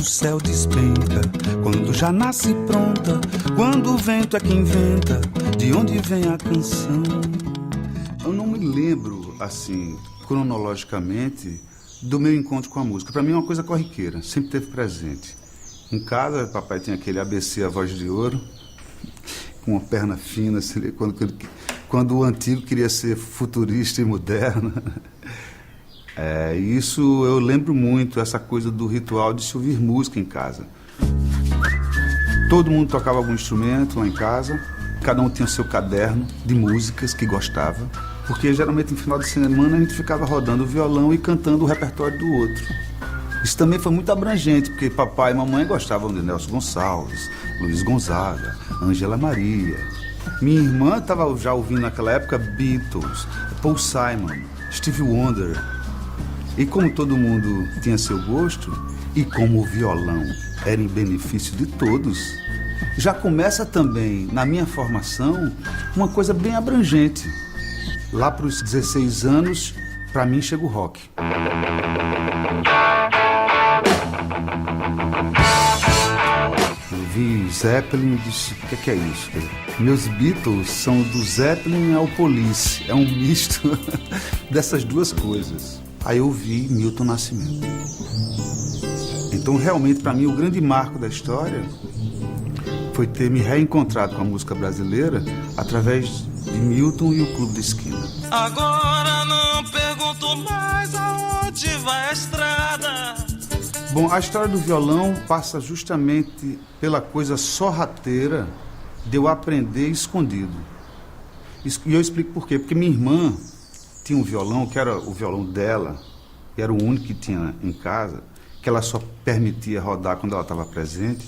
do céu despenca, quando já nasce pronta, quando o vento é que inventa, de onde vem a canção. Eu não me lembro, assim, cronologicamente, do meu encontro com a música. Para mim é uma coisa corriqueira, sempre teve presente. Em casa, papai tinha aquele ABC, a voz de ouro, com uma perna fina, quando o antigo queria ser futurista e moderno. Isso eu lembro muito, essa coisa do ritual de se ouvir música em casa. Todo mundo tocava algum instrumento lá em casa, cada um tinha o seu caderno de músicas que gostava, porque geralmente no final de semana a gente ficava rodando o violão e cantando o repertório do outro. Isso também foi muito abrangente, porque papai e mamãe gostavam de Nelson Gonçalves, Luiz Gonzaga, Ângela Maria. Minha irmã estava já ouvindo naquela época Beatles, Paul Simon, Stevie Wonder. E como todo mundo tinha seu gosto, e como o violão era em benefício de todos, já começa também, na minha formação, uma coisa bem abrangente. Lá para os 16 anos, para mim chega o rock. Eu vi Zeppelin e disse, o que é isso? Meus Beatles são do Zeppelin ao Police, é um misto dessas duas coisas. Aí eu vi Milton Nascimento. Então, realmente, para mim, o grande marco da história foi ter me reencontrado com a música brasileira através de Milton e o Clube da Esquina. Agora não pergunto mais aonde vai a estrada. Bom, a história do violão passa justamente pela coisa sorrateira de eu aprender escondido. E eu explico por quê. Porque minha irmã tinha um violão, que era o violão dela, e era o único que tinha em casa, que ela só permitia rodar quando ela estava presente,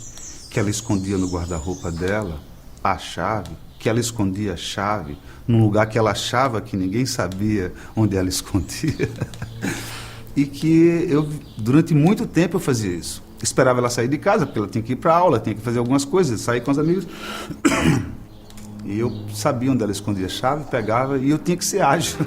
que ela escondia no guarda-roupa dela a chave, que ela escondia a chave num lugar que ela achava que ninguém sabia onde ela escondia. E que eu, durante muito tempo, eu fazia isso. Esperava ela sair de casa, porque ela tinha que ir para aula, tinha que fazer algumas coisas, sair com os amigos. E eu sabia onde ela escondia a chave, pegava, e eu tinha que ser ágil.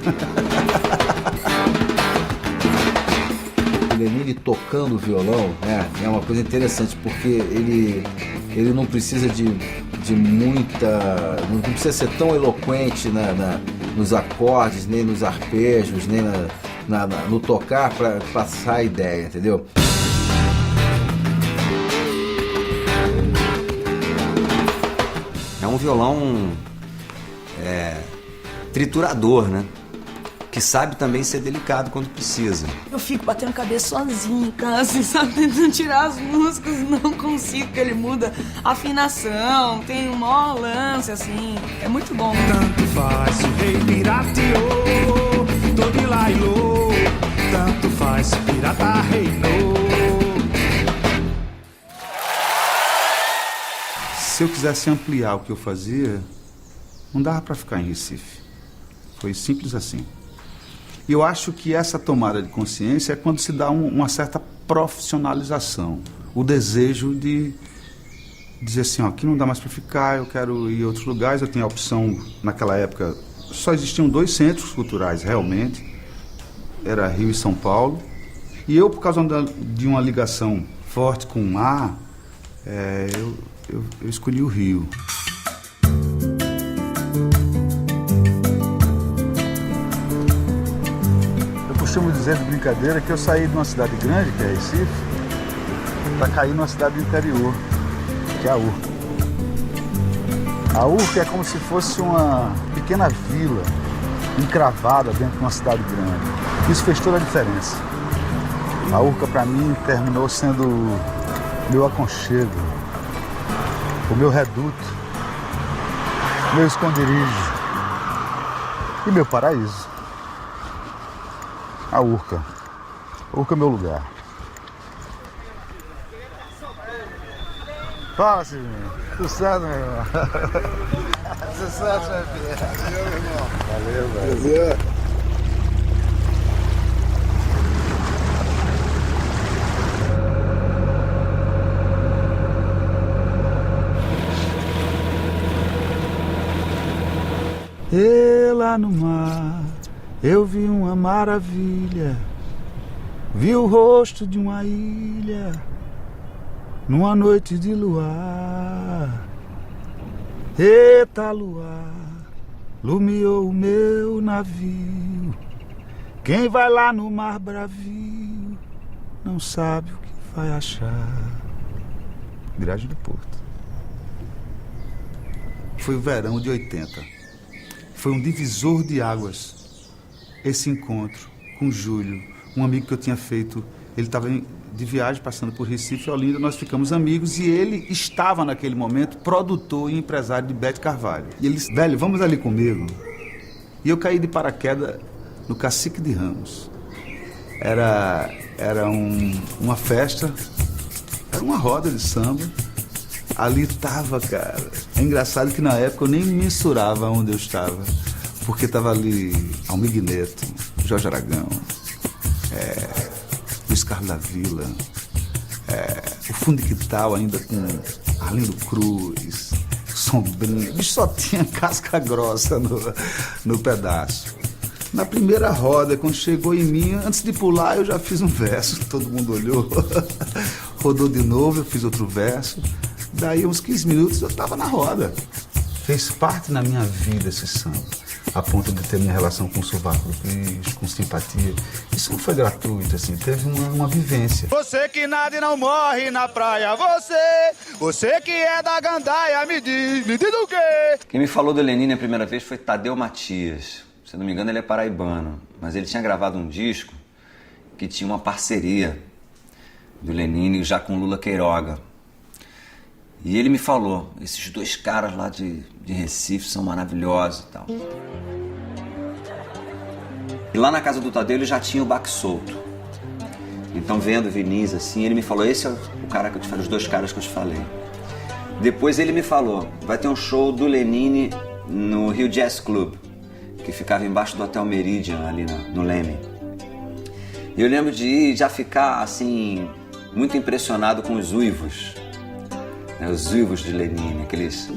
O Lenine tocando violão, né, é uma coisa interessante, porque ele não precisa de muita... Não precisa ser tão eloquente nos acordes, nem nos arpejos, nem no tocar para passar a ideia, entendeu? É um violão triturador, né? Que sabe também ser delicado quando precisa. Eu fico batendo cabeça sozinha em casa, assim, sabe? Tentando tirar as músicas, não consigo, porque ele muda a afinação, tem um maior lance, assim. É muito bom. Tanto faz se o rei pirateou, todo lailô. Tanto faz se o pirata reinou. Se eu quisesse ampliar o que eu fazia, não dava para ficar em Recife. Foi simples assim. E eu acho que essa tomada de consciência é quando se dá uma certa profissionalização. O desejo de dizer assim, ó, aqui não dá mais para ficar, eu quero ir a outros lugares. Eu tinha a opção, naquela época, só existiam 2 centros culturais, realmente. Era Rio e São Paulo. E eu, por causa de uma ligação forte com o mar, eu escolhi o Rio. Eu costumo dizer de brincadeira que eu saí de uma cidade grande, que é Recife, para cair numa cidade do interior, que é a Urca. A Urca é como se fosse uma pequena vila encravada dentro de uma cidade grande. Isso fez toda a diferença. A Urca, para mim, terminou sendo meu aconchego, o meu reduto, meu esconderijo e meu paraíso. A Urca. A Urca é meu lugar. Fala, Silvinho. Sucesso, meu irmão. Sucesso, meu filho. Valeu, meu irmão. Valeu, velho. E lá no mar eu vi uma maravilha, vi o rosto de uma ilha, Numa noite de luar, eita luar, lumiou o meu navio. Quem vai lá no mar bravio não sabe o que vai achar. Miragem do Porto. Foi o verão de 80. Foi um divisor de águas. Esse encontro com Júlio, um amigo que eu tinha feito. Ele estava de viagem, passando por Recife e Olinda. Nós ficamos amigos e ele estava naquele momento produtor e empresário de Bete Carvalho. E ele disse, velho, vamos ali comigo. E eu caí de paraquedas no Cacique de Ramos. Era uma festa, era uma roda de samba. Ali estava, cara. É engraçado que na época eu nem mensurava onde eu estava, porque estava ali Almir Neto, Jorge Aragão, Luiz Carlos da Vila, o Fundo de Quintal ainda com Arlindo Cruz, Sombrinha. O bicho só tinha casca grossa no pedaço. Na primeira roda, quando chegou em mim, antes de pular, eu já fiz um verso. Todo mundo olhou. Rodou de novo, eu fiz outro verso. Daí, uns 15 minutos, eu estava na roda. Fez parte na minha vida esse samba. A ponto de ter minha relação com o Sovaco do Cris, com simpatia. Isso não foi gratuito, assim, teve uma vivência. Você que nada e não morre na praia, você que é da gandaia, me diz o quê? Quem me falou do Lenine a primeira vez foi Tadeu Matias. Se não me engano, ele é paraibano, mas ele tinha gravado um disco que tinha uma parceria do Lenine já com Lula Queiroga. E ele me falou, esses dois caras lá de Recife são maravilhosos e tal. E lá na casa do Tadeu ele já tinha o baque solto. Então vendo o Vinícius assim, ele me falou, esse é o cara que eu te falei, os dois caras que eu te falei. Depois ele me falou, vai ter um show do Lenine no Rio Jazz Club, que ficava embaixo do Hotel Meridian, ali no Leme. E eu lembro de ir já ficar, assim, muito impressionado com os uivos. Né, os uivos de Lenine, aqueles...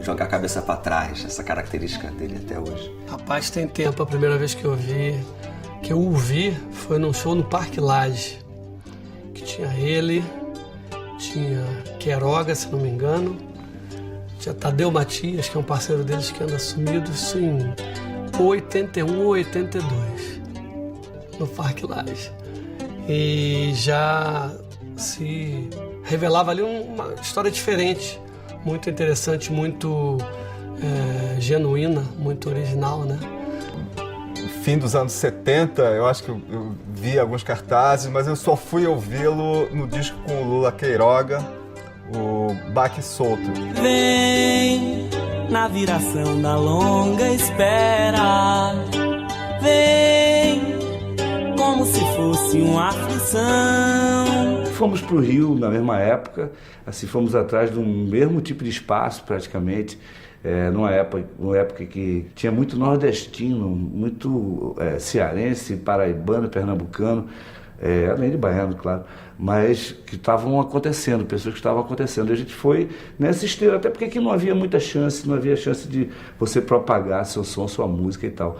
jogar a cabeça pra trás, essa característica dele até hoje. Rapaz, tem tempo, a primeira vez que eu o vi, foi num show no Parque Lage, que tinha ele, tinha Queiroga, se não me engano, tinha Tadeu Matias, que é um parceiro deles que anda sumido, isso em 81 ou 82, no Parque Lage. E já se revelava ali uma história diferente, muito interessante, muito genuína, muito original, né? No fim dos anos 70, eu acho que eu vi alguns cartazes, mas eu só fui ouvi-lo no disco com o Lula Queiroga, o Baque Solto. Vem na viração da longa espera, vem como se fosse uma aflição. Fomos para o Rio na mesma época, assim, fomos atrás de um mesmo tipo de espaço praticamente, numa época que tinha muito nordestino, muito cearense, paraibano, pernambucano, além de baiano, claro, mas que estavam acontecendo, pessoas que estavam acontecendo. E a gente foi nessa esteira, até porque aqui não havia muita chance, não havia chance de você propagar seu som, sua música e tal.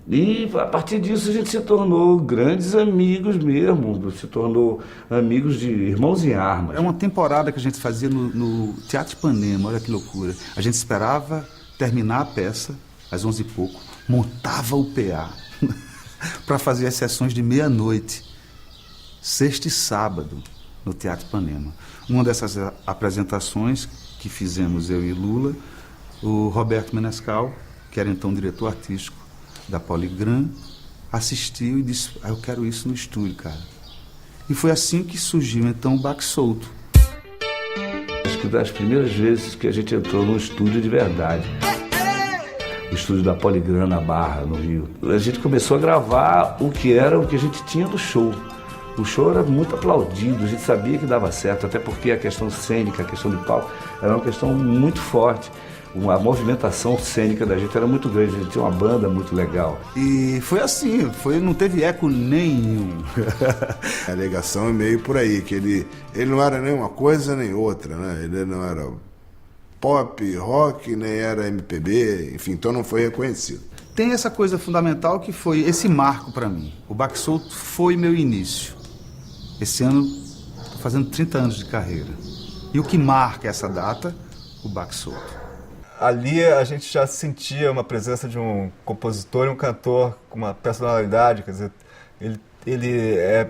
E a partir disso a gente se tornou grandes amigos mesmo, se tornou amigos de irmãos em armas. É uma temporada que a gente fazia no Teatro Ipanema, olha que loucura. A gente esperava terminar a peça, às 11 e pouco, montava o PA para fazer as sessões de meia-noite, sexta e sábado, no Teatro Ipanema. Uma dessas apresentações que fizemos eu e Lula, o Roberto Menescal, que era então diretor artístico da Poligram, assistiu e disse, eu quero isso no estúdio, cara. E foi assim que surgiu então o Baque Solto. Acho que das primeiras vezes que a gente entrou num estúdio de verdade, o estúdio da Poligram na Barra, no Rio, a gente começou a gravar o que a gente tinha do show. O show era muito aplaudido, a gente sabia que dava certo, até porque a questão cênica, a questão de palco, era uma questão muito forte. A movimentação cênica da gente era muito grande, a gente tinha uma banda muito legal. E foi assim, não teve eco nenhum. A alegação é meio por aí, que ele não era nem uma coisa nem outra, né? Ele não era pop, rock, nem era MPB, enfim, então não foi reconhecido. Tem essa coisa fundamental que foi esse marco para mim. O Baque Solto foi meu início. Esse ano fazendo 30 anos de carreira. E o que marca essa data? O Baque Solto. Ali a gente já sentia uma presença de um compositor e um cantor com uma personalidade, quer dizer, ele é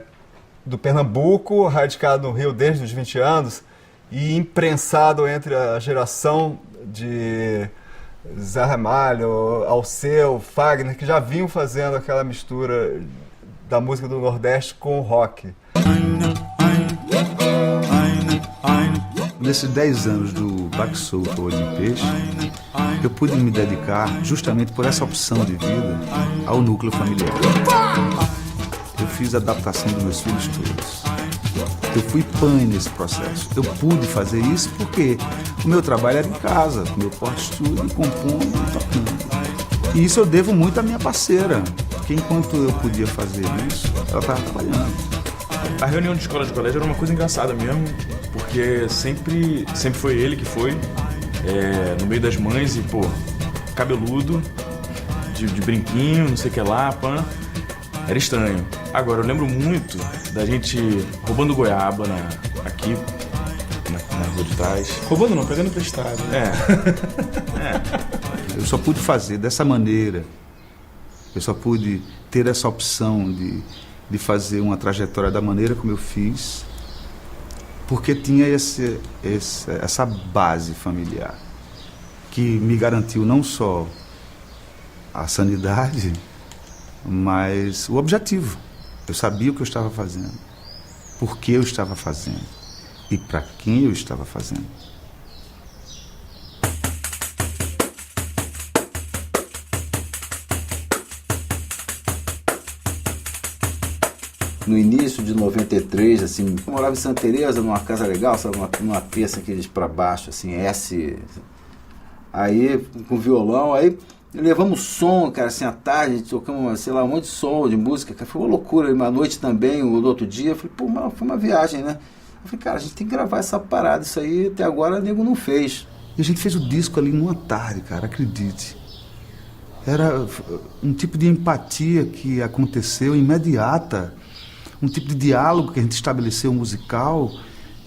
do Pernambuco, radicado no Rio desde os 20 anos e imprensado entre a geração de Zé Ramalho, Alceu, Fagner, que já vinham fazendo aquela mistura da música do Nordeste com o rock. Nesses 10 anos do Baque Solto, Olho de Peixe, eu pude me dedicar, justamente por essa opção de vida, ao núcleo familiar. Eu fiz a adaptação dos meus filhos todos. Eu fui pai nesse processo. Eu pude fazer isso porque o meu trabalho era em casa, meu porta-estúdio, compondo e tocando. E isso eu devo muito à minha parceira, porque enquanto eu podia fazer isso, ela estava trabalhando. A reunião de escola de colégio era uma coisa engraçada mesmo, porque sempre foi ele que foi, no meio das mães e, pô, cabeludo, de brinquinho, não sei o que lá, pã. Era estranho. Agora, eu lembro muito da gente roubando goiaba aqui, na rua de trás. Roubando não, pegando emprestado. Eu só pude fazer dessa maneira, eu só pude ter essa opção de fazer uma trajetória da maneira como eu fiz, porque tinha essa base familiar que me garantiu não só a sanidade, mas o objetivo. Eu sabia o que eu estava fazendo, por que eu estava fazendo e para quem eu estava fazendo. No início de 93, assim, eu morava em Santa Teresa, numa casa legal, sabe, numa peça aqueles pra baixo, assim, S. Aí, com violão, aí levamos som, cara, assim, à tarde, tocamos, sei lá, um monte de som, de música, cara, foi uma loucura, uma noite também, o outro dia, eu falei, pô, foi uma viagem, né? Eu falei, cara, a gente tem que gravar essa parada, isso aí até agora o nego não fez. E a gente fez o disco ali numa tarde, cara, acredite. Era um tipo de empatia que aconteceu imediata, um tipo de diálogo que a gente estabeleceu musical,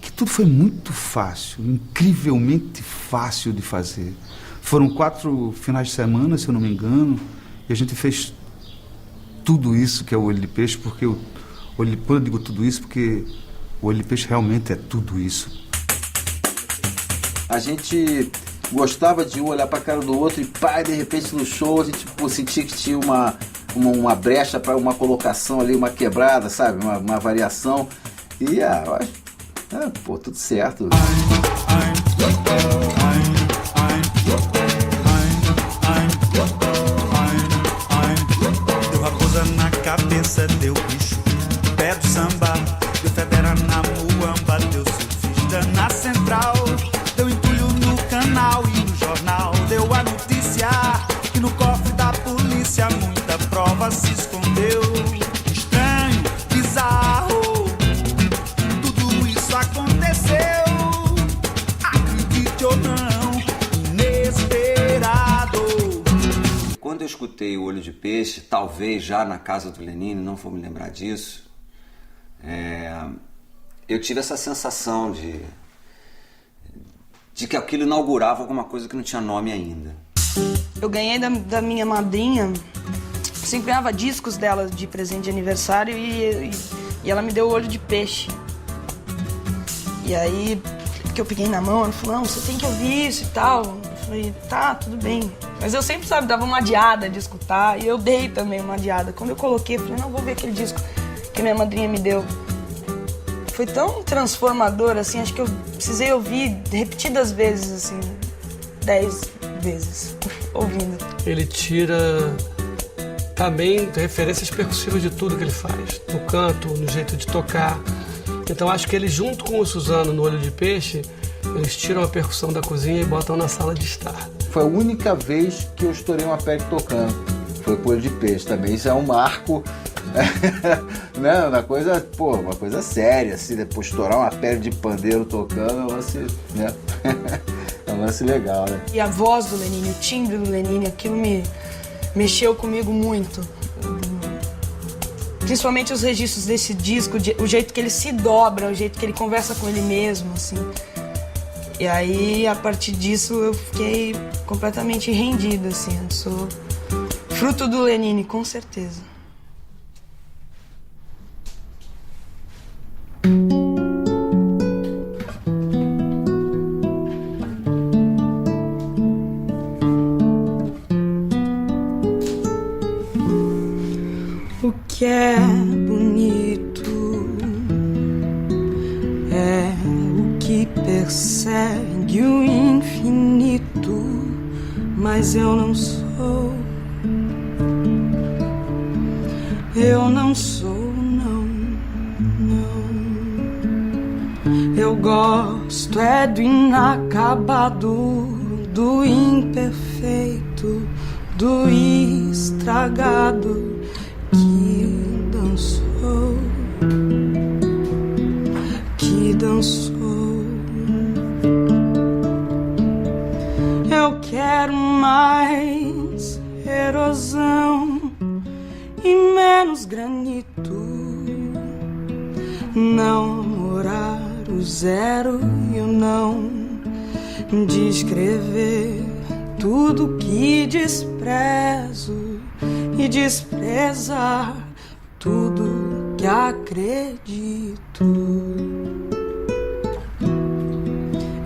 que tudo foi muito fácil, incrivelmente fácil de fazer. Foram 4 finais de semana, se eu não me engano, e a gente fez tudo isso que é o Olho de Peixe, porque eu digo tudo isso porque o Olho de Peixe realmente é tudo isso. A gente gostava de um olhar para a cara do outro e pá, de repente no show a gente sentia que tinha uma brecha para uma colocação ali, uma quebrada, sabe? Uma variação. E eu acho, pô, tudo certo. Deu raposa na cabeça, deu bicho, pé do samba, deu federa na muamba, deu surfista na central, deu entulho no canal e no jornal, deu a notícia que no cofre da polícia muita prova se escondeu. Estranho, bizarro, tudo isso aconteceu, acredite ou não, inesperado. Quando eu escutei o Olho de Peixe, talvez já na casa do Lenine, não vou me lembrar disso, eu tive essa sensação de que aquilo inaugurava alguma coisa que não tinha nome ainda. Eu ganhei da minha madrinha, sempre ganhava discos dela de presente de aniversário e ela me deu o Olho de Peixe. E aí, que eu peguei na mão, ela falou, não, você tem que ouvir isso e tal. Eu falei, tá, tudo bem. Mas eu sempre, sabe, dava uma adiada de escutar e eu dei também uma adiada. Quando eu coloquei, eu falei, não, vou ver aquele disco que minha madrinha me deu. Foi tão transformador, assim, acho que eu precisei ouvir repetidas vezes, assim, 10 vezes, ouvindo. Ele tira também referências percussivas de tudo que ele faz, no canto, no jeito de tocar. Então acho que ele, junto com o Suzano no Olho de Peixe, eles tiram a percussão da cozinha e botam na sala de estar. Foi a única vez que eu estourei uma pele tocando, foi com o Olho de Peixe também. Isso é um marco, né? Uma coisa séria, assim, depois estourar uma pele de pandeiro tocando, é um lance, né? É um lance legal, né? E a voz do Lenine, o timbre do Lenine, aquilo me mexeu comigo muito. Principalmente os registros desse disco, o jeito que ele se dobra, o jeito que ele conversa com ele mesmo, assim. E aí, a partir disso, eu fiquei completamente rendida, assim. Eu sou fruto do Lenine, com certeza. O que é bonito é o que persegue o infinito, mas eu não sou, não. Eu gosto é do inacabado, do imperfeito, do estragado que dançou. Eu quero mais erosão e menos granito, não namorar o zero e o não, descrever tudo que desprezo e desprezar tudo que acredito.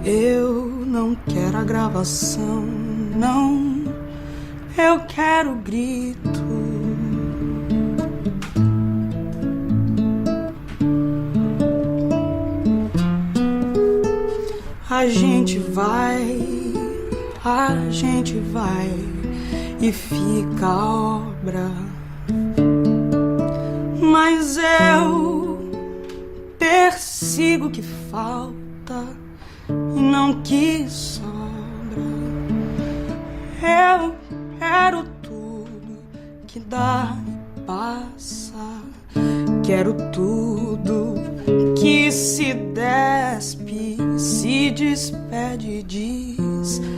Eu não quero a gravação, não, eu quero o grito. A gente vai e fica a obra, mas eu persigo o que falta e não que sobra. Eu quero tudo que dá e passa, quero tudo que se despe, se despede, despedaça.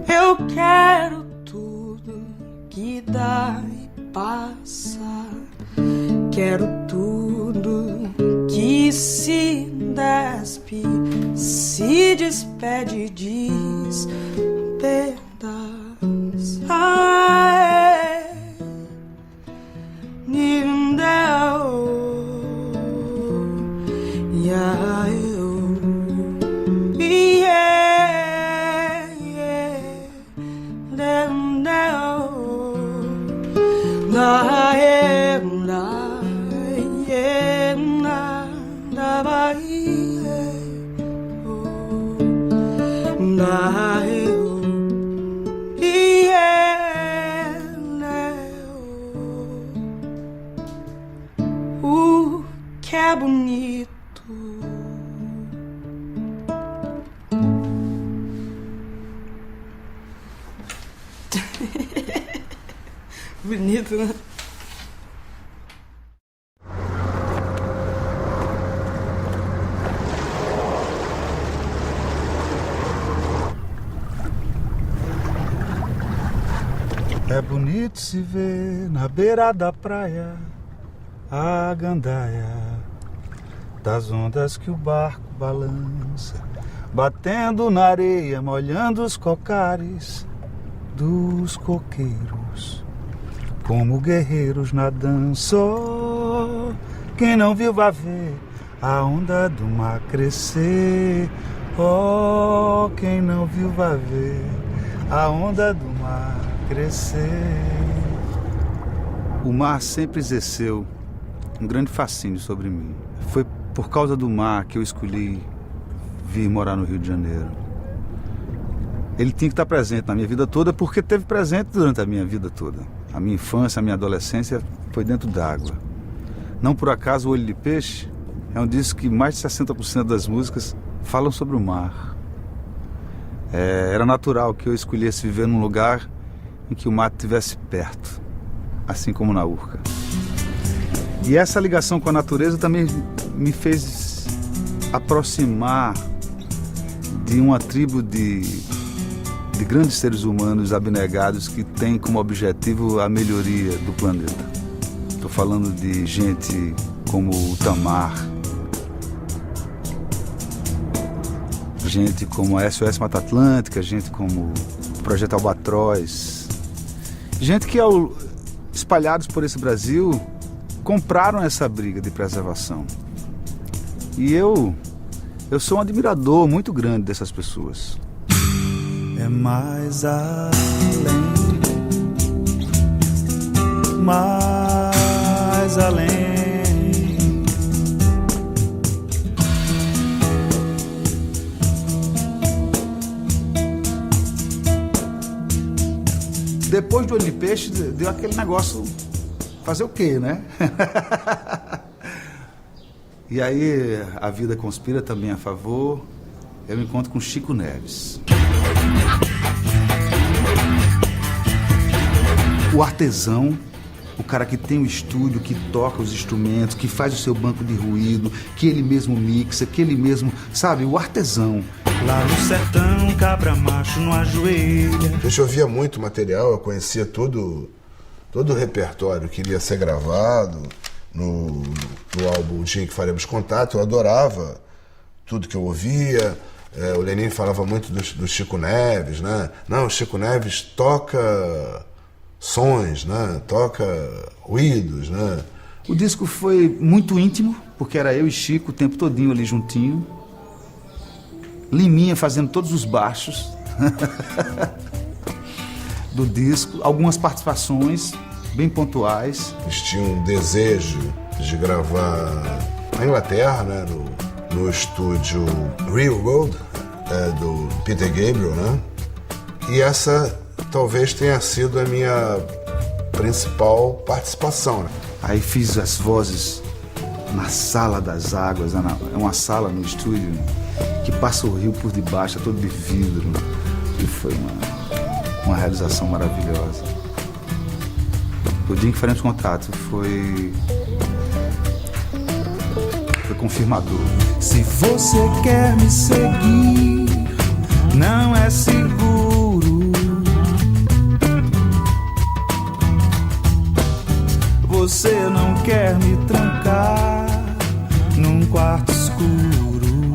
Eu quero tudo que dá e passa, quero tudo que se despe, se despede, despedaça. O que é bonito bonito, né? É bonito se ver na beira da praia a gandaia das ondas que o barco balança, batendo na areia, molhando os cocares dos coqueiros, como guerreiros na dança. Oh, quem não viu vai ver a onda do mar crescer. Oh, quem não viu vai ver a onda do mar crescer. O mar sempre exerceu um grande fascínio sobre mim. Foi por causa do mar que eu escolhi vir morar no Rio de Janeiro. Ele tinha que estar presente na minha vida toda, porque esteve presente durante a minha vida toda. A minha infância, a minha adolescência foi dentro d'água. Não por acaso, O Olho de Peixe é um disco que mais de 60% das músicas falam sobre o mar. Era natural que eu escolhesse viver num lugar em que o mar estivesse perto, assim como na Urca. E essa ligação com a natureza também me fez aproximar de uma tribo de de grandes seres humanos abnegados que têm como objetivo a melhoria do planeta. Estou falando de gente como o Tamar, gente como a SOS Mata Atlântica, gente como o Projeto Albatroz, gente que, espalhados por esse Brasil, compraram essa briga de preservação. E eu sou um admirador muito grande dessas pessoas. É mais além, mais além. Depois do Olho de Peixe, deu aquele negócio, fazer o quê, né? E aí a vida conspira também a favor. Eu me encontro com Chico Neves. O artesão, o cara que tem o estúdio, que toca os instrumentos, que faz o seu banco de ruído, que ele mesmo mixa, que ele mesmo, sabe, o artesão. Lá no sertão, cabra macho não ajoelha. A gente ouvia muito material, eu conhecia todo o repertório que iria ser gravado no álbum O Dia em que Faremos Contato. Eu adorava tudo que eu ouvia. O Lenine falava muito do Chico Neves, né? Não, o Chico Neves toca sons, né? Toca ruídos, né? O disco foi muito íntimo, porque era eu e Chico o tempo todinho ali juntinho. Liminha fazendo todos os baixos do disco, algumas participações bem pontuais. Eles tinham um desejo de gravar na Inglaterra, né, no estúdio Real World, do Peter Gabriel, né? E essa talvez tenha sido a minha principal participação, né? Aí fiz as vozes na Sala das Águas, é uma sala no estúdio que passa o rio por debaixo, é todo de vidro, e foi uma realização maravilhosa. O Dia em que Faremos Contato foi confirmador. Se você quer me seguir, não é seguro. Você não quer me trancar num quarto escuro.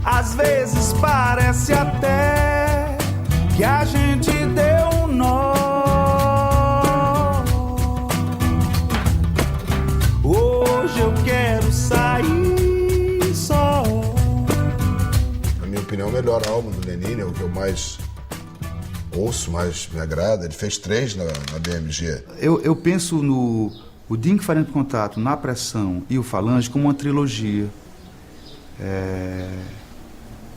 Às vezes parece até que a gente deu um nó. Hoje eu quero sair só. Na minha opinião, o melhor álbum do Lenine, é o que eu mais ouço, mais me agrada. Ele fez 3 na BMG. Eu penso no O Dia em que Faremos Contato, Na Pressão e o Falange como uma trilogia.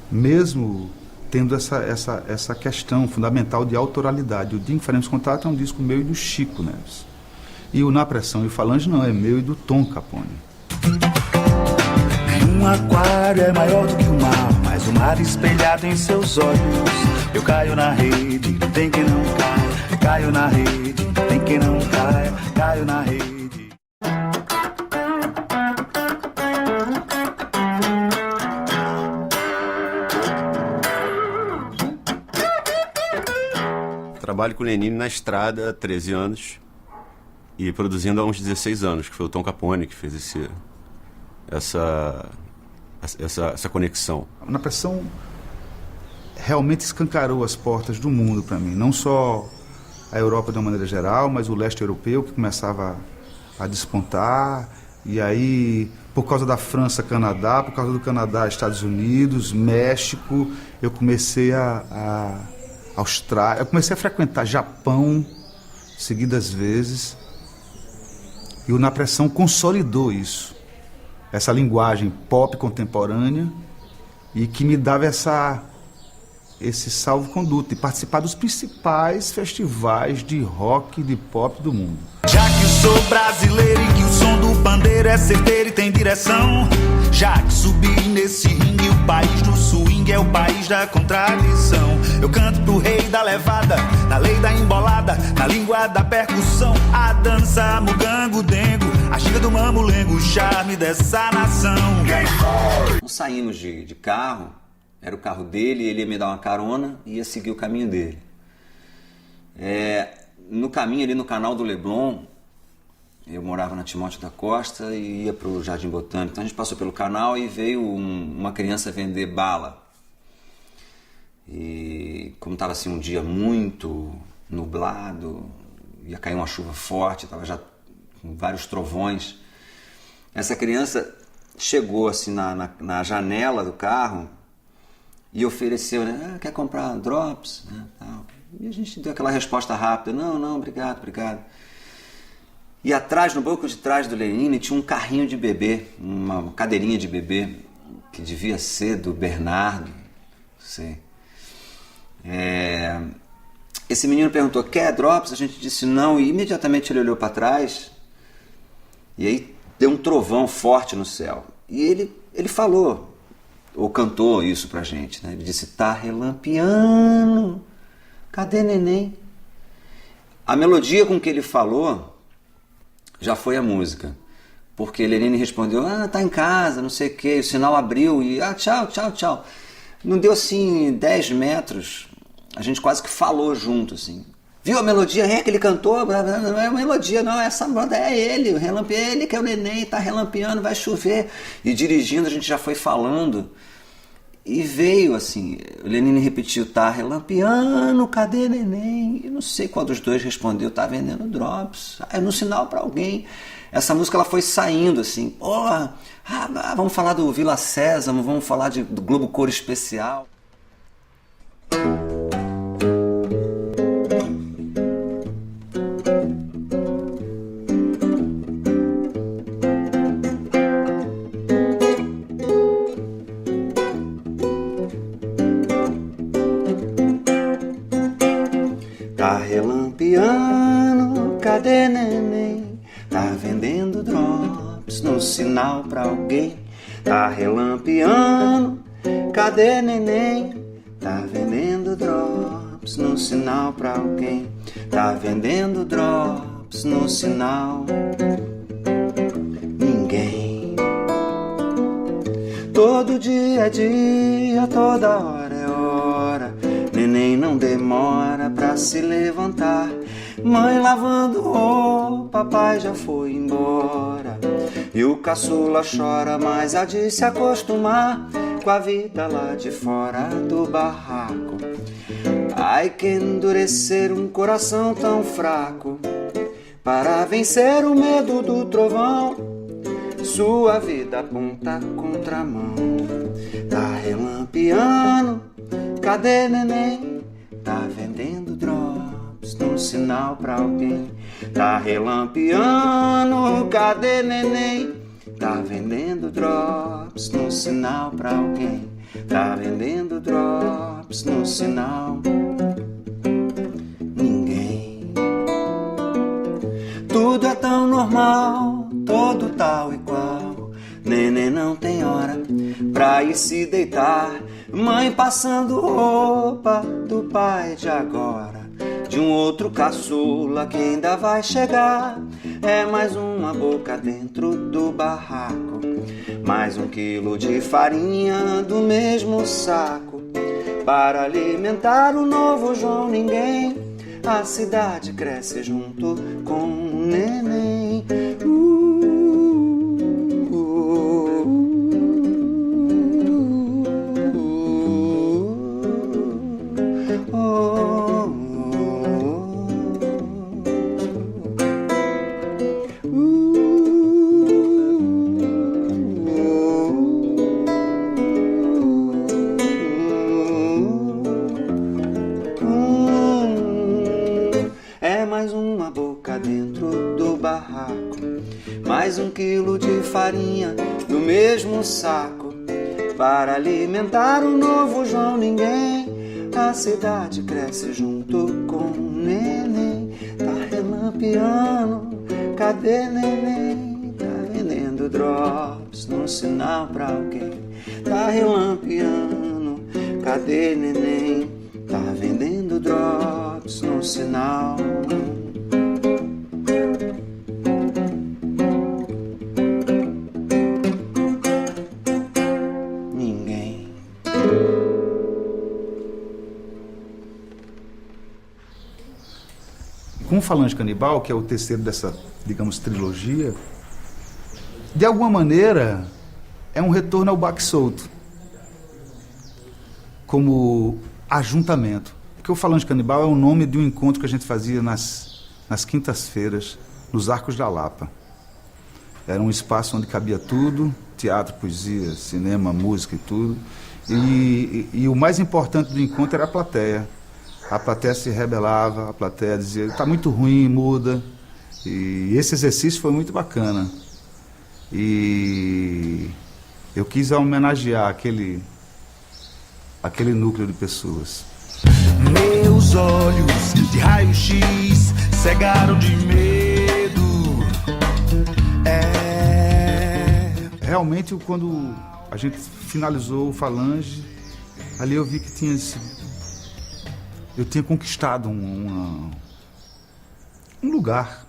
Mesmo tendo essa questão fundamental de autoralidade. O Dia em que Faremos Contato é um disco meu e do Chico Neves. E o Na Pressão e o Falange não, é meu e do Tom Capone. Um aquário é maior do que o mar, mas o mar espelhado em seus olhos. Eu caio na rede, tem quem não caia. Caio na rede, tem quem não caia. Caio na rede. Trabalho com o Lenine na estrada há 13 anos e produzindo há uns 16 anos, que foi o Tom Capone que fez essa conexão. Na Pressão realmente escancarou as portas do mundo para mim, não só a Europa de uma maneira geral, mas o leste europeu que começava a despontar, e aí por causa da França, Canadá, por causa do Canadá, Estados Unidos, México, eu comecei Austrália, eu comecei a frequentar Japão seguidas vezes, e o Na Pressão consolidou isso, essa linguagem pop contemporânea, e que me dava esse salvo-conduto de participar dos principais festivais de rock e de pop do mundo. Já que eu sou brasileiro e que o som do pandeiro é certeiro e tem direção, já que subi nesse ringue, o país do swing é o país da contradição. Eu canto pro rei da levada, na lei da embolada, na língua da percussão, a dança, mugango, dengo, A ginga do mamulengo, o charme dessa nação. Nós saímos de carro, era o carro dele, ele ia me dar uma carona e ia seguir o caminho dele. No caminho ali no canal do Leblon, eu morava na Timóteo da Costa e ia para o Jardim Botânico. Então a gente passou pelo canal e veio uma criança vender bala. E como estava assim um dia muito nublado, ia cair uma chuva forte, estava já com vários trovões, essa criança chegou assim na janela do carro e ofereceu, né? Quer comprar drops? Né, tal. E a gente deu aquela resposta rápida, não, obrigado. E atrás, no banco de trás do Lenine, tinha um carrinho de bebê, uma cadeirinha de bebê, que devia ser do Bernardo, não sei. Esse menino perguntou, quer drops? A gente disse não, e imediatamente ele olhou para trás, e aí deu um trovão forte no céu. E ele falou, ou cantou isso pra gente, né? Ele disse, tá relampeando, cadê neném? A melodia com que ele falou já foi a música, porque Lenine respondeu, tá em casa, não sei o que, o sinal abriu e tchau. Não deu assim 10 metros, a gente quase que falou junto assim. Viu a melodia? É que ele cantou? Não é uma melodia, não, essa banda é ele, o relampeio, ele que é o neném, tá relampeando, vai chover. E dirigindo a gente já foi falando e veio assim, o Lenine repetiu, tá relampeando, cadê neném? E não sei qual dos dois respondeu, tá vendendo drops, é no sinal pra alguém. Essa música ela foi saindo assim, vamos falar do Vila Sésamo, vamos falar do Globo Cor Especial. Tá relampeando, cadê neném? Tá vendendo drops no sinal pra alguém. Tá relampeando, cadê neném? Tá vendendo drops no sinal pra alguém. Tá vendendo drops no sinal. Ninguém. Todo dia é dia, toda hora é hora. Neném não demora pra se levantar. Mãe lavando roupa, papai já foi embora. E o caçula chora, mas há de se acostumar com a vida lá de fora do barraco. Ai, que endurecer um coração tão fraco para vencer o medo do trovão. Sua vida aponta contramão. Tá relampeando, cadê neném? Tá vendendo drops no sinal pra alguém. Tá relampeando, cadê neném? Tá vendendo drops no sinal pra alguém. Tá vendendo drops no sinal. Ninguém. Tudo é tão normal, todo tal e qual. Neném não tem hora pra ir se deitar. Mãe passando roupa do pai de agora, de um outro caçula que ainda vai chegar. É mais uma boca dentro do barraco, mais 1 quilo de farinha do mesmo saco, para alimentar o novo João Ninguém. A cidade cresce junto com o neném. É mais uma boca dentro do barraco, mais 1 quilo de farinha no mesmo saco, para alimentar o novo João Ninguém. A cidade cresce junto com o neném. Tá relampeando, cadê neném? Tá vendendo drops no sinal pra alguém. Tá relampeando, cadê neném? Tá vendendo drops no sinal. com Falange Canibal, que é o terceiro dessa, digamos, trilogia, de alguma maneira é um retorno ao Baque Solto, como ajuntamento. Porque o Falange Canibal é o nome de um encontro que a gente fazia nas quintas-feiras, nos Arcos da Lapa. Era um espaço onde cabia tudo, teatro, poesia, cinema, música e tudo. E o mais importante do encontro era a plateia. A plateia se rebelava, a plateia dizia, está muito ruim, muda. E esse exercício foi muito bacana. E eu quis homenagear aquele núcleo de pessoas. Meus olhos de raio-x cegaram de medo. Realmente, quando a gente finalizou o Falange, ali eu vi que eu tinha conquistado um lugar.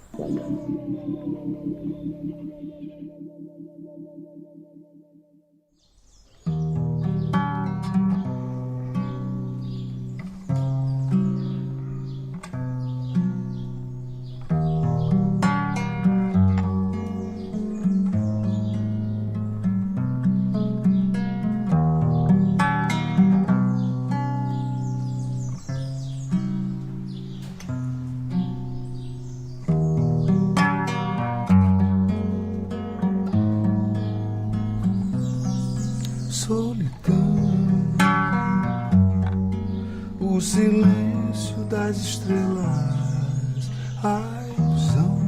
O silêncio das estrelas, a ilusão.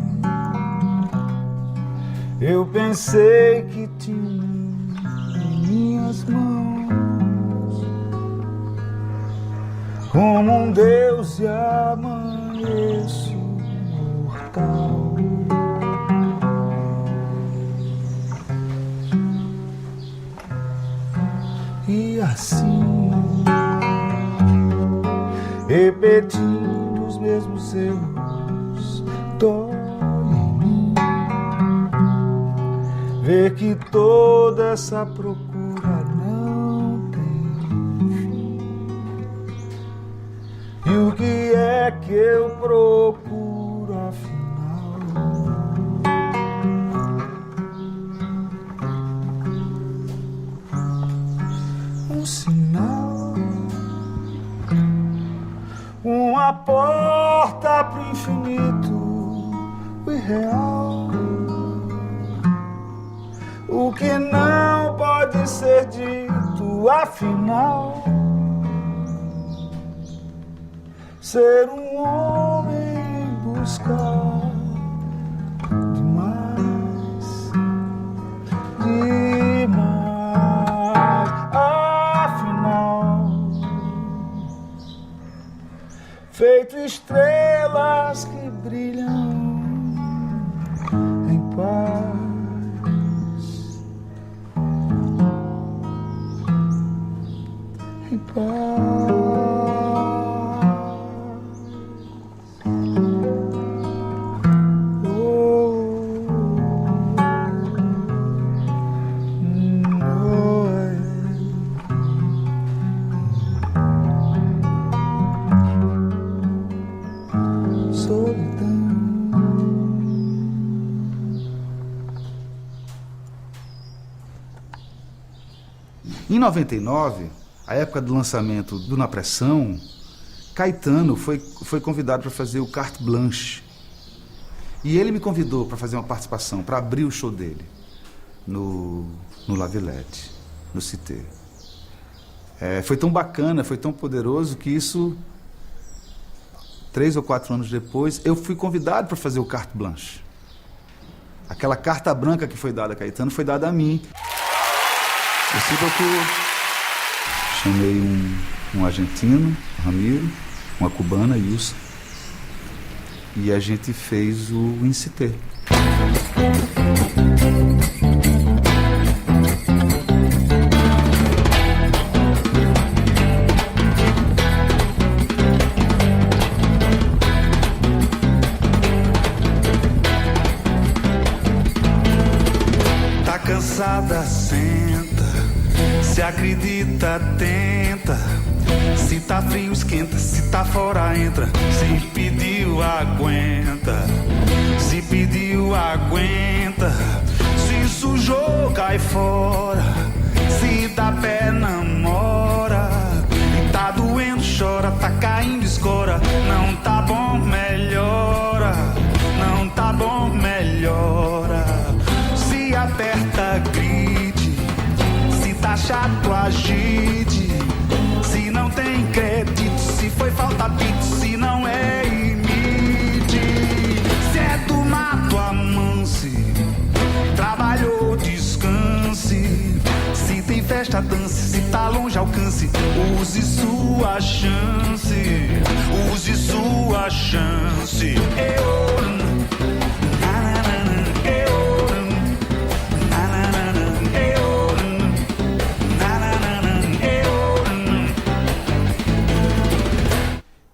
Eu pensei que tinha em minhas mãos, como um Deus, e amanheço mortal. E assim, repetindo os mesmos erros, dói em mim ver que toda essa procura não tem fim. E o que é que eu procuro afinal? Um sinal, uma porta pro infinito, o irreal, o que não pode ser dito, afinal, ser um homem em busca de mais, afinal, feito estrelas que brilham em paz. Em paz. Em 99, a época do lançamento do Na Pressão, Caetano foi convidado para fazer o Carte Blanche. E ele me convidou para fazer uma participação, para abrir o show dele no La Villette, no Cité. Foi tão bacana, foi tão poderoso que isso, 3 ou 4 anos depois, eu fui convidado para fazer o Carte Blanche. Aquela carta branca que foi dada a Caetano foi dada a mim. Chamei um argentino, Ramiro, uma cubana, Ilsa, e a gente fez o Incité. Tá cansada, senta. Se acredita, tenta. Se tá frio, esquenta. Se tá fora, entra. Se pediu, aguenta. Se pediu, aguenta. Se sujou, cai fora. Se dá pé, namora. E tá doendo, chora. Tá caindo, escora. Não tá bom, melhora. Não tá bom, melhora. Se aperta, grite. Se tá chato, agite. Se não tem crédito, se foi falta beat, se não é imite. Se é do mato, amance. Trabalhou, descanse. Se tem festa, dance. Se tá longe, alcance. Use sua chance. Use sua chance.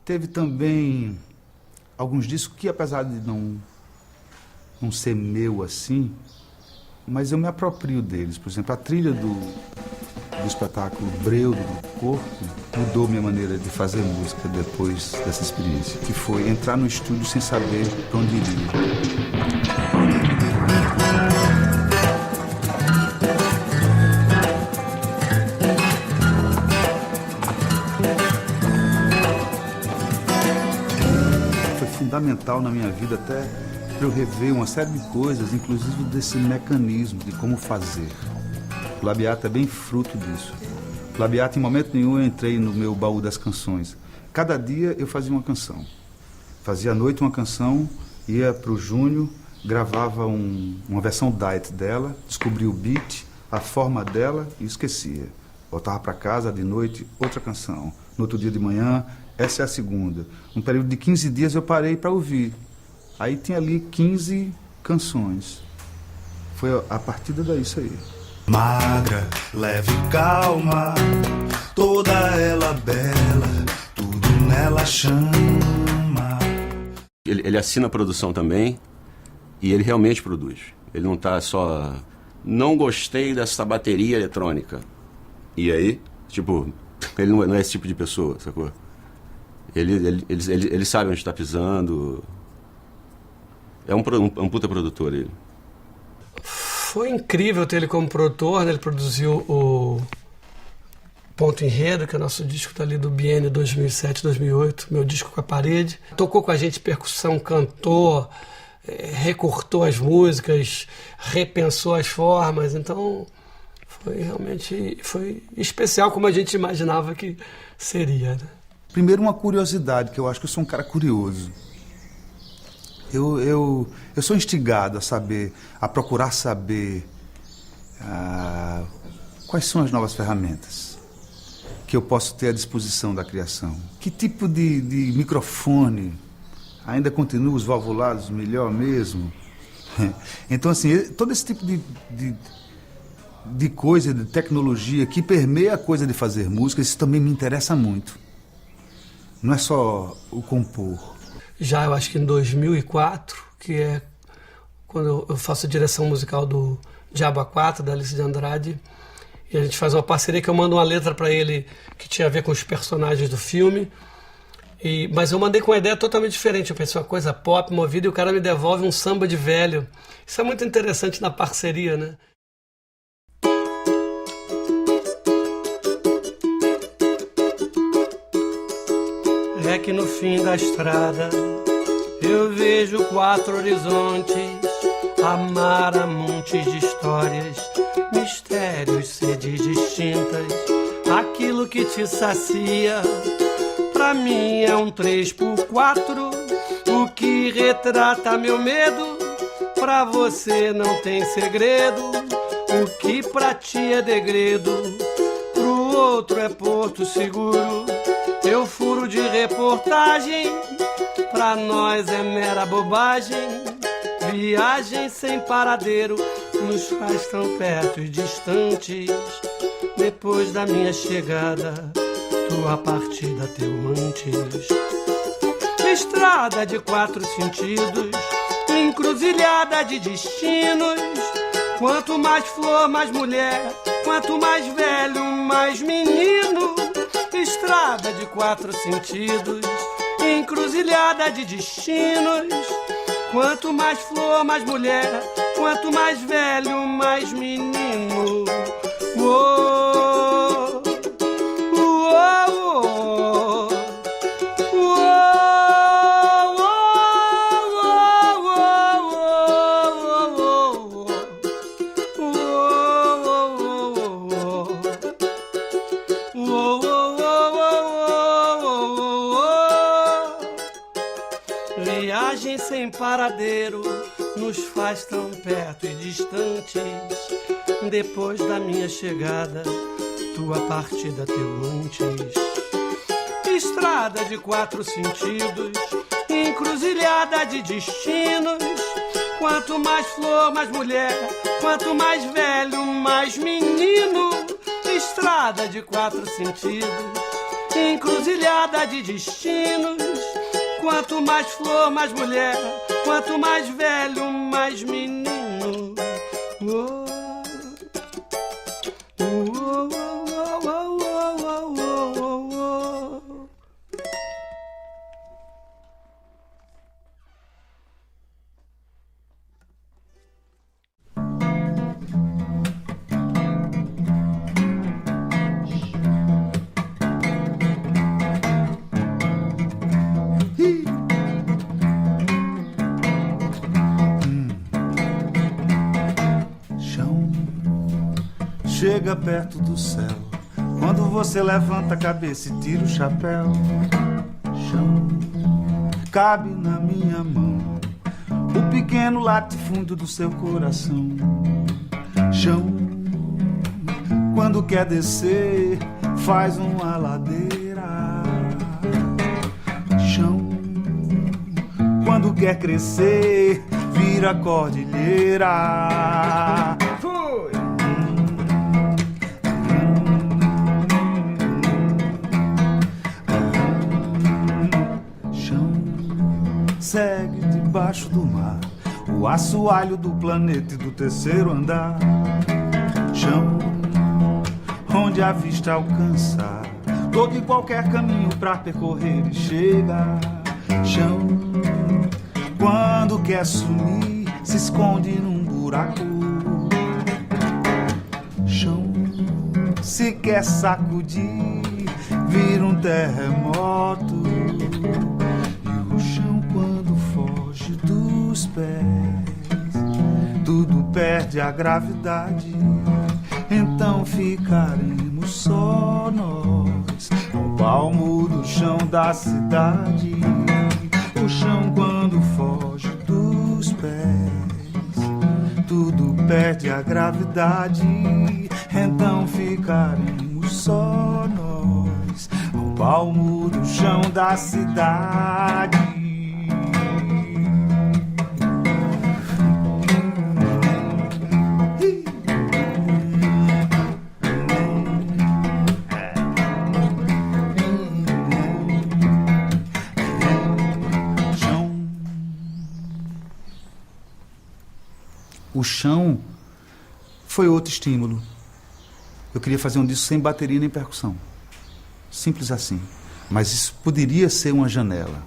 Teve também alguns discos que, apesar de não ser meu assim, mas eu me aproprio deles. Por exemplo, a trilha do espetáculo Breu do Corpo mudou minha maneira de fazer música depois dessa experiência, que foi entrar no estúdio sem saber para onde iria. Fundamental na minha vida até para eu rever uma série de coisas, inclusive desse mecanismo de como fazer. O Labiata é bem fruto disso. O Labiata, em momento nenhum, eu entrei no meu baú das canções. Cada dia eu fazia uma canção. Fazia à noite uma canção, ia para o Júnior, gravava uma versão diet dela, descobria o beat, a forma dela e esquecia. Voltava para casa de noite, outra canção. No outro dia de manhã, essa é a segunda. Um período de 15 dias eu parei para ouvir. Aí tinha ali 15 canções. Foi a partida daí, isso aí. Magra, leve e calma, toda ela bela, tudo nela chama. Ele assina a produção também e ele realmente produz. Ele não tá só... Não gostei dessa bateria eletrônica. E aí, tipo, ele não é esse tipo de pessoa, sacou? Ele sabe onde está pisando. É um puta produtor ele. Foi incrível ter ele como produtor, né? Ele produziu o Ponto Enredo, que é o nosso disco dali do biênio 2007-2008, meu disco com a parede. Tocou com a gente percussão, cantou, recortou as músicas, repensou as formas. Então, foi especial como a gente imaginava que seria, né? Primeiro, uma curiosidade, que eu acho que eu sou um cara curioso. Eu sou instigado a saber, a procurar saber quais são as novas ferramentas que eu posso ter à disposição da criação. Que tipo de microfone ainda continua os valvulados melhor mesmo? Então, assim, todo esse tipo de coisa, de tecnologia que permeia a coisa de fazer música, isso também me interessa muito. Não é só o compor. Já eu acho que em 2004, que é quando eu faço a direção musical do Diabo A4, da Alice de Andrade, e a gente faz uma parceria que eu mando uma letra para ele que tinha a ver com os personagens do filme, mas eu mandei com uma ideia totalmente diferente. Eu pensei uma coisa pop, movida, e o cara me devolve um samba de velho. Isso é muito interessante na parceria, né? É que no fim da estrada eu vejo 4 horizontes, amar a montes de histórias, mistérios, sedes distintas. Aquilo que te sacia, pra mim é um 3x4. O que retrata meu medo, pra você não tem segredo. O que pra ti é degredo, pro outro é porto seguro. Eu furo de reportagem, pra nós é mera bobagem. Viagem sem paradeiro nos faz tão perto e distantes. Depois da minha chegada, tua partida teu antes. Estrada de 4 sentidos, encruzilhada de destinos. Quanto mais flor, mais mulher. Quanto mais velho, mais menino. Estrada de 4 sentidos, encruzilhada de destinos. Quanto mais flor, mais mulher. Quanto mais velho, mais menino. Uou, uou, viagem sem paradeiro nos faz tão perto e distantes. Depois da minha chegada, tua partida teu antes. Estrada de 4 sentidos, encruzilhada de destinos. Quanto mais flor, mais mulher. Quanto mais velho, mais menino. Estrada de 4 sentidos, encruzilhada de destinos. Quanto mais flor, mais mulher. Quanto mais velho, mais menino. Oh. Chega perto do céu, quando você levanta a cabeça e tira o chapéu. Chão, cabe na minha mão o pequeno latifúndio do seu coração. Chão, quando quer descer, faz uma ladeira. Chão, quando quer crescer, vira cordilheira. Segue debaixo do mar o assoalho do planeta e do terceiro andar. Chão, onde a vista alcança todo e qualquer caminho pra percorrer e chega. Chão, quando quer sumir, se esconde num buraco. Chão, se quer sacudir, vira um terremoto. Dos pés, tudo perde a gravidade. Então ficaremos só nós, no palmo do chão da cidade. O chão quando foge dos pés, tudo perde a gravidade. Então ficaremos só nós, no palmo do chão da cidade. O chão foi outro estímulo. Eu queria fazer um disco sem bateria nem percussão. Simples assim. Mas isso poderia ser uma janela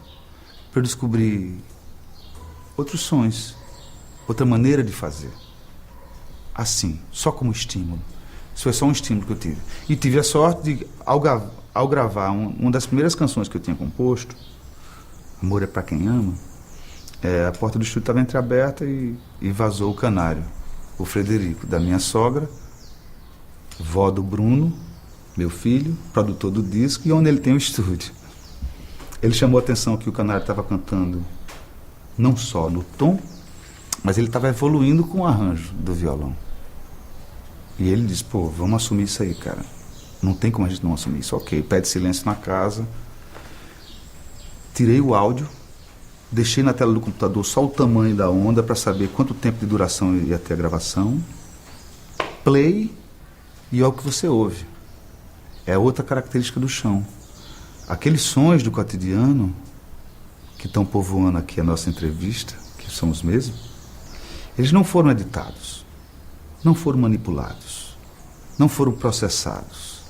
para eu descobrir outros sons, outra maneira de fazer. Assim, só como estímulo. Isso foi só um estímulo que eu tive. E tive a sorte de, ao gravar uma das primeiras canções que eu tinha composto, Amor é Pra Quem Ama, a porta do estúdio estava entreaberta e vazou o canário, o Frederico, da minha sogra, vó do Bruno, meu filho, produtor do disco, e onde ele tem o estúdio. Ele chamou a atenção que o canário estava cantando não só no tom, mas ele estava evoluindo com o arranjo do violão. E ele disse, pô, vamos assumir isso aí, cara. Não tem como a gente não assumir isso. Ok, pede silêncio na casa. Tirei o áudio, deixei na tela do computador só o tamanho da onda para saber quanto tempo de duração ia ter a gravação. Play, e é o que você ouve. É outra característica do chão. Aqueles sons do cotidiano que estão povoando aqui a nossa entrevista, que são os mesmos, eles não foram editados, não foram manipulados, não foram processados.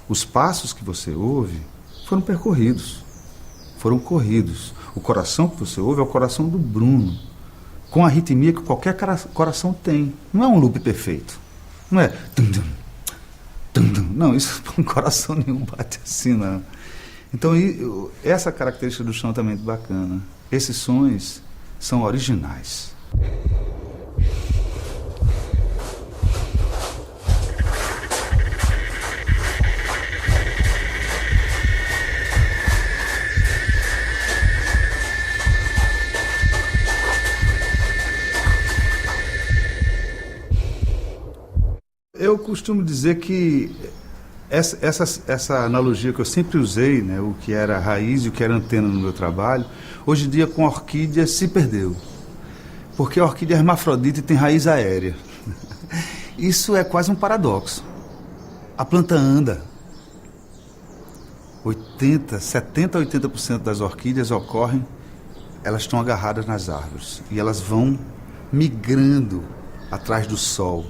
Os passos que você ouve foram percorridos, foram corridos. O coração que você ouve é o coração do Bruno, com a arritmia que qualquer coração tem. Não é um loop perfeito. Não é... Não, isso coração nenhum bate assim, não. Então, essa característica do chão também é muito bacana. Esses sons são originais. Eu costumo dizer que essa analogia que eu sempre usei, né, o que era raiz e o que era antena no meu trabalho, hoje em dia com a orquídea se perdeu. Porque a orquídea é hermafrodita e tem raiz aérea. Isso é quase um paradoxo. A planta anda. 70% a 80% das orquídeas ocorrem, elas estão agarradas nas árvores. E elas vão migrando atrás do sol.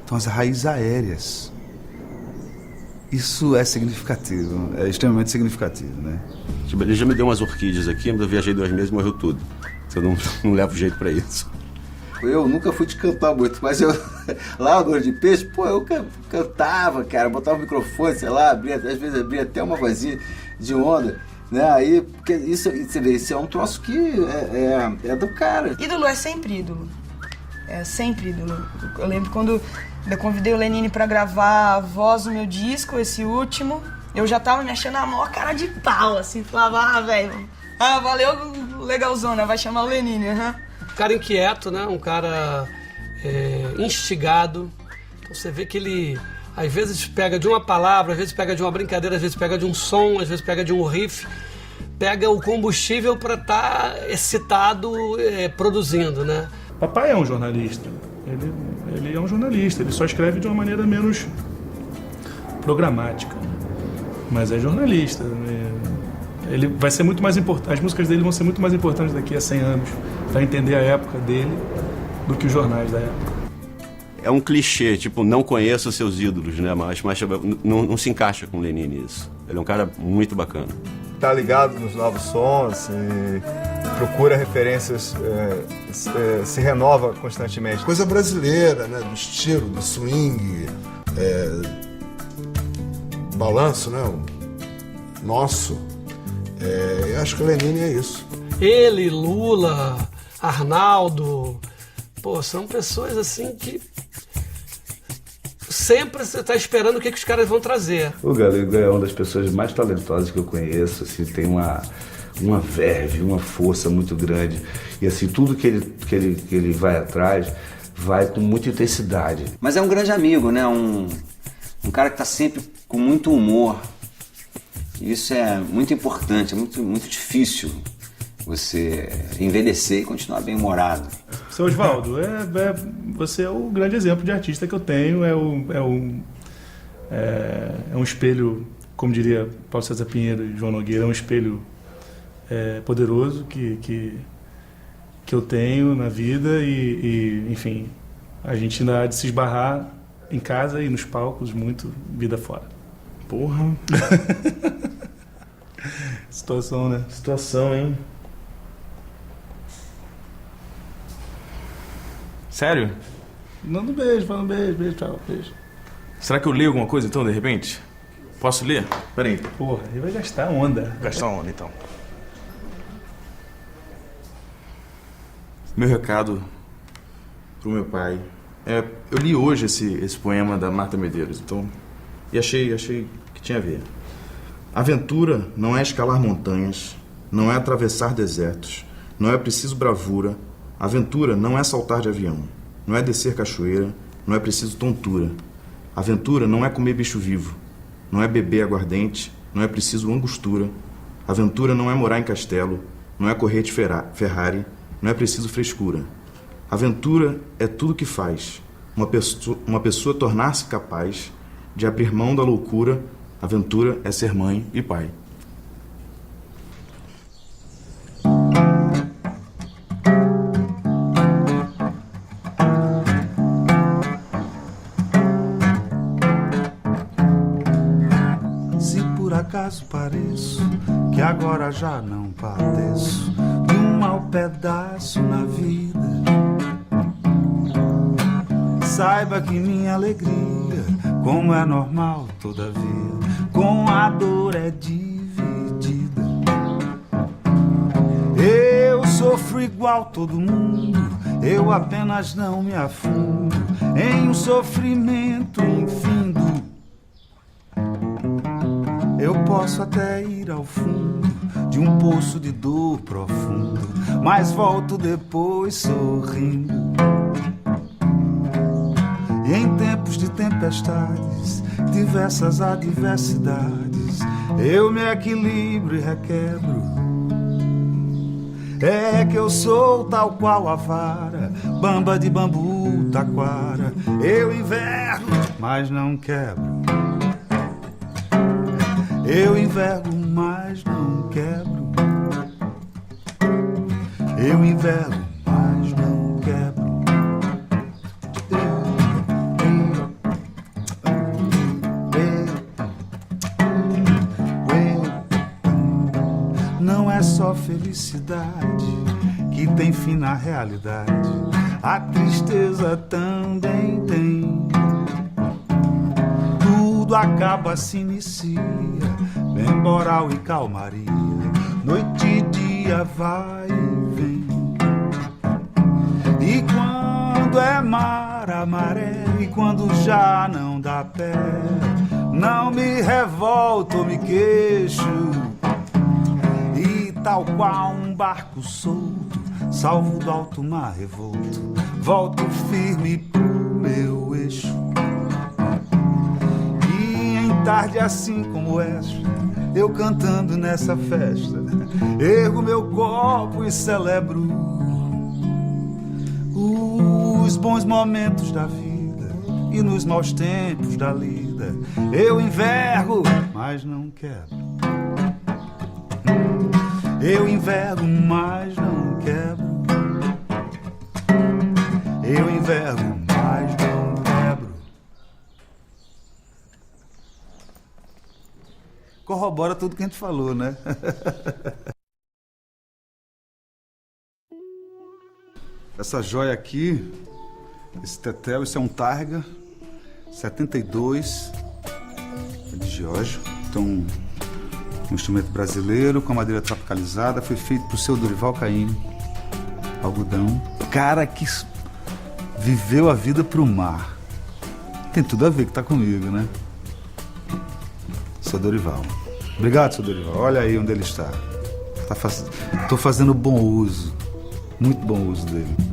Então as raízes aéreas. Isso é significativo, é extremamente significativo, né? Ele já me deu umas orquídeas aqui, mas eu viajei 2 meses e morreu tudo. Eu não levo jeito pra isso. Eu nunca fui de cantar muito, mas eu lá no Olho de Peixe, pô, eu cantava, cara, botava o microfone, sei lá, às vezes abria até uma vozinha de onda, né? Aí, porque isso, você vê, isso é um troço que é do cara. Ídolo é sempre ídolo. É sempre ídolo. Eu lembro quando eu convidei o Lenine pra gravar a voz do meu disco, esse último, eu já tava me achando a maior cara de pau, assim, falava, velho, valeu, legalzona, vai chamar o Lenine, Um cara inquieto, né? Um cara instigado. Então você vê que ele, às vezes, pega de uma palavra, às vezes pega de uma brincadeira, às vezes pega de um som, às vezes pega de um riff, pega o combustível para estar excitado produzindo, né? Papai é um jornalista. Ele é um jornalista, ele só escreve de uma maneira menos programática. Mas é jornalista. Ele vai ser muito mais importante. As músicas dele vão ser muito mais importantes daqui a 100 anos para entender a época dele do que os jornais da época. É um clichê, tipo, não conheço seus ídolos, né? Mas não se encaixa com o Lenine isso. Ele é um cara muito bacana. Tá ligado nos novos sons e procura referências, se renova constantemente. Coisa brasileira, né? Do estilo, do swing, balanço, né? Nosso. Eu acho que o Lenine é isso. Ele, Lula, Arnaldo, pô, são pessoas assim que sempre você está esperando o que os caras vão trazer. O Galego é uma das pessoas mais talentosas que eu conheço, assim, tem uma verve, uma força muito grande. E assim, tudo que ele vai atrás, vai com muita intensidade. Mas é um grande amigo, né? Um cara que está sempre com muito humor. Isso é muito importante, é muito difícil você envelhecer e continuar bem-humorado. Seu Oswaldo, você é o grande exemplo de artista que eu tenho, é um espelho, como diria Paulo César Pinheiro e João Nogueira, é um espelho poderoso que eu tenho na vida e, enfim, a gente ainda há de se esbarrar em casa e nos palcos muito vida fora. Porra! Situação, né? Situação, hein? Sério? Manda um beijo, fala um beijo, tchau, beijo. Será que eu leio alguma coisa então, de repente? Posso ler? Pera aí. Porra, ele vai gastar onda. Gastar onda, então. Meu recado pro meu pai. Eu li hoje esse poema da Marta Medeiros, então... E achei que tinha a ver. Aventura não é escalar montanhas, não é atravessar desertos, não é preciso bravura. Aventura não é saltar de avião, não é descer cachoeira, não é preciso tontura. Aventura não é comer bicho vivo, não é beber aguardente, não é preciso angostura. Aventura não é morar em castelo, não é correr de Ferrari, não é preciso frescura. Aventura é tudo que faz uma pessoa tornar-se capaz de abrir mão da loucura. Aventura é ser mãe e pai. agora já não padeço de um mau pedaço na vida. Saiba que minha alegria, como é normal todavia, com a dor é dividida. Eu sofro igual todo mundo, eu apenas não me afundo em um sofrimento infindo. Eu posso até ir ao fundo de um poço de dor profundo, mas volto depois sorrindo. E em tempos de tempestades, diversas adversidades, eu me equilibro e requebro. É que eu sou tal qual a vara, bamba de bambu, taquara. Eu inverno, mas não quebro. Eu envergo, mas não quebro. Eu envergo, mas não quebro. Não é só felicidade que tem fim na realidade, a tristeza também tem. Tudo acaba, se inicia, bem moral e calmaria, noite e dia vai e vem. E quando é mar, a maré, e quando já não dá pé, não me revolto, me queixo. E tal qual um barco solto, salvo do alto mar revolto, volto firme pro meu eixo. E em tarde assim como esta, eu cantando nessa festa, ergo meu copo e celebro os bons momentos da vida e nos maus tempos da lida. Eu envergo, mas não quebro. Eu envergo, mas não quebro. Eu envergo, mas não quebro. Corrobora tudo que a gente falou, né? Essa joia aqui, esse tetel, isso é um Targa 72 de Giorgio. Então, um instrumento brasileiro com madeira tropicalizada, foi feito por seu Dorival Caymmi, algodão. Cara que viveu a vida pro mar. Tem tudo a ver que tá comigo, né? Seu Dorival. Obrigado, seu Dorival. Olha aí onde ele está. Tô fazendo bom uso, muito bom uso dele.